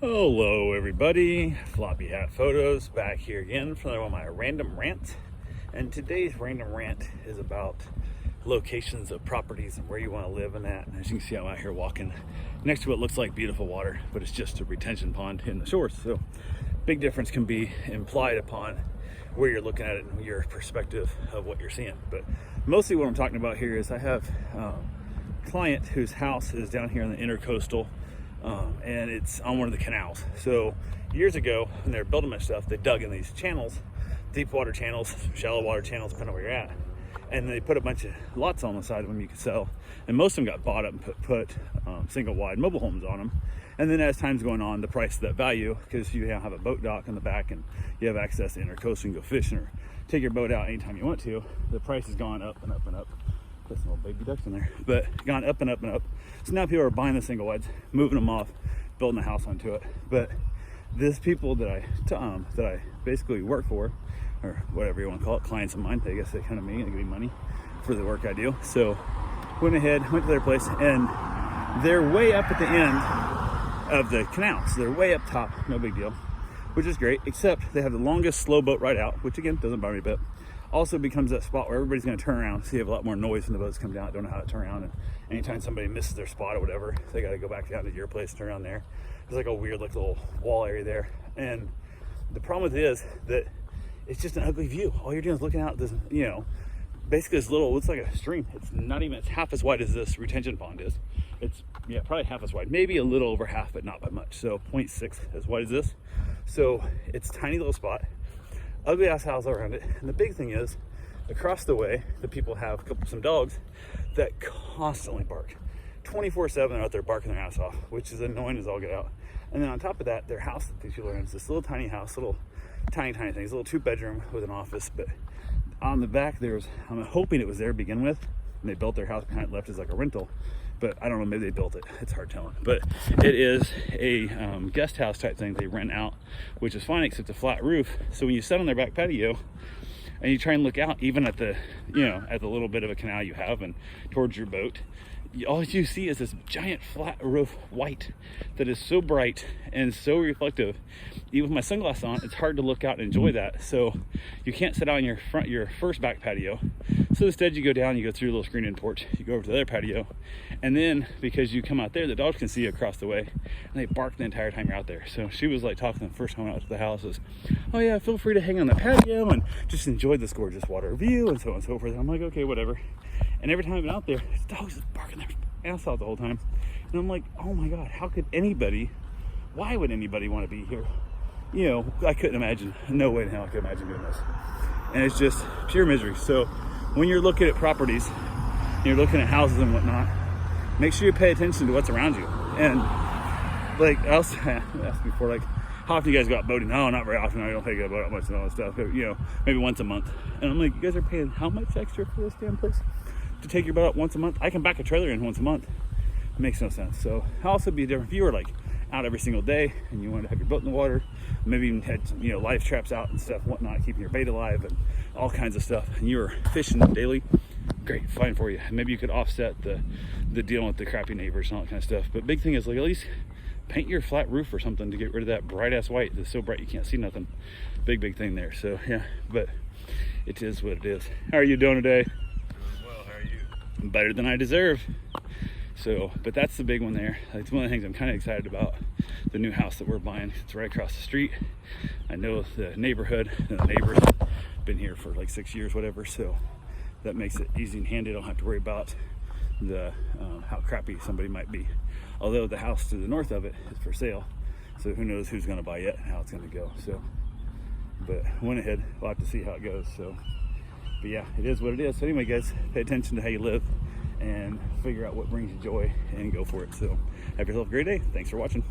Hello everybody, Floppy Hat Photos back here again for another one of my random rants. And today's random rant is about locations of properties and where you want to live in that. And as you can see, I'm out here walking next to what looks like beautiful water, but it's just a retention pond in the shores. So big difference can be implied upon where you're looking at it and your perspective of what you're seeing. But mostly what I'm talking about here is I have a client whose house is down here in the intercoastal, and it's on one of the canals. So years ago, when they were building my stuff, they dug in these channels, deep water channels, shallow water channels, depending on where you're at. And they put a bunch of lots on the side of them you could sell. And most of them got bought up and put single wide mobile homes on them. And then as time's going on, the price of that value, because you have a boat dock in the back and you have access to intercoastal and go fishing or take your boat out anytime you want to, the price has gone up and up and up. There's some little baby ducks in there, but gone up and up and up. So now people are buying the single wides, moving them off, building a house onto it. But this people that I basically work for, or whatever you want to call it, clients of mine, I guess they come to me and give me money for the work I do. So went to their place, and they're way up at the end of the canal. So they're way up top, no big deal, which is great, except they have the longest slow boat ride out, which again, doesn't bother me a bit. Also becomes that spot where everybody's going to turn around, so you have a lot more noise when the boats come down, don't know how to turn around, and anytime somebody misses their spot or whatever, they got to go back down to your place, turn around there. There's like a weird like little wall area there, and the problem with it is that it's just an ugly view. All you're doing is looking out this, basically this little, looks like a stream. It's half as wide as this retention pond is. It's probably half as wide, maybe a little over half, but not by much. So 0.6 as wide as this. So it's a tiny little spot. Ugly ass house around it. And the big thing is, across the way, the people have some dogs that constantly bark. 24/7 they're out there barking their ass off, which is annoying as all get out. And then on top of that, their house that these people are in is this little tiny house, little tiny things, a little 2-bedroom with an office. But on the back, I'm hoping it was there to begin with, and they built their house behind it, left as like a rental. But I don't know, maybe they built it. It's hard telling. But it is a guest house type thing they rent out, which is fine except a flat roof. So when you sit on their back patio and you try and look out, even at the little bit of a canal you have and towards your boat, all you see is this giant flat roof white that is so bright and so reflective. Even with my sunglasses on, it's hard to look out and enjoy that. So you can't sit out on your first back patio. So instead you go down, you go through a little screen-in porch, you go over to the other patio, and then because you come out there, the dogs can see you across the way, and they bark the entire time you're out there. So she was like talking the first time out to the house was, oh yeah, feel free to hang on the patio and just enjoy this gorgeous water view and so on and so forth. And I'm like, okay, whatever. And every time I've been out there, the dogs just barking their ass out the whole time. And I'm like, oh my God, why would anybody want to be here? I couldn't imagine, no way in hell I could imagine doing this. And it's just pure misery. So when you're looking at properties, you're looking at houses and whatnot, make sure you pay attention to what's around you. And like I was asked before, like, how often you guys go out boating? No, not very often. I don't take a boat out much and all that stuff. But, maybe once a month. And I'm like, you guys are paying how much extra for this damn place to take your boat out once a month? I can back a trailer in once a month. It makes no sense. So it'll also be different if you were like out every single day and you wanted to have your boat in the water, maybe even had live traps out and stuff, whatnot, keeping your bait alive and all kinds of stuff, and you were fishing daily. Great, fine for you. Maybe you could offset the dealing with the crappy neighbors and all that kind of stuff. But big thing is, like, at least paint your flat roof or something to get rid of that bright ass white that's so bright you can't see nothing. Big thing there. So yeah, but it is what it is. How are you doing today? Doing well. How are you? Better than I deserve. So, but that's the big one there. It's one of the things I'm kind of excited about. The new house that we're buying, it's right across the street. I know the neighborhood and the neighbors have been here for like 6 years, whatever. So that makes it easy and handy. I don't have to worry about how crappy somebody might be. Although the house to the north of it is for sale. So who knows who's going to buy it and how it's going to go. So, but went ahead. We'll have to see how it goes. So, but yeah, it is what it is. So anyway, guys, pay attention to how you live and figure out what brings you joy and go for it. So have yourself a great day. Thanks for watching.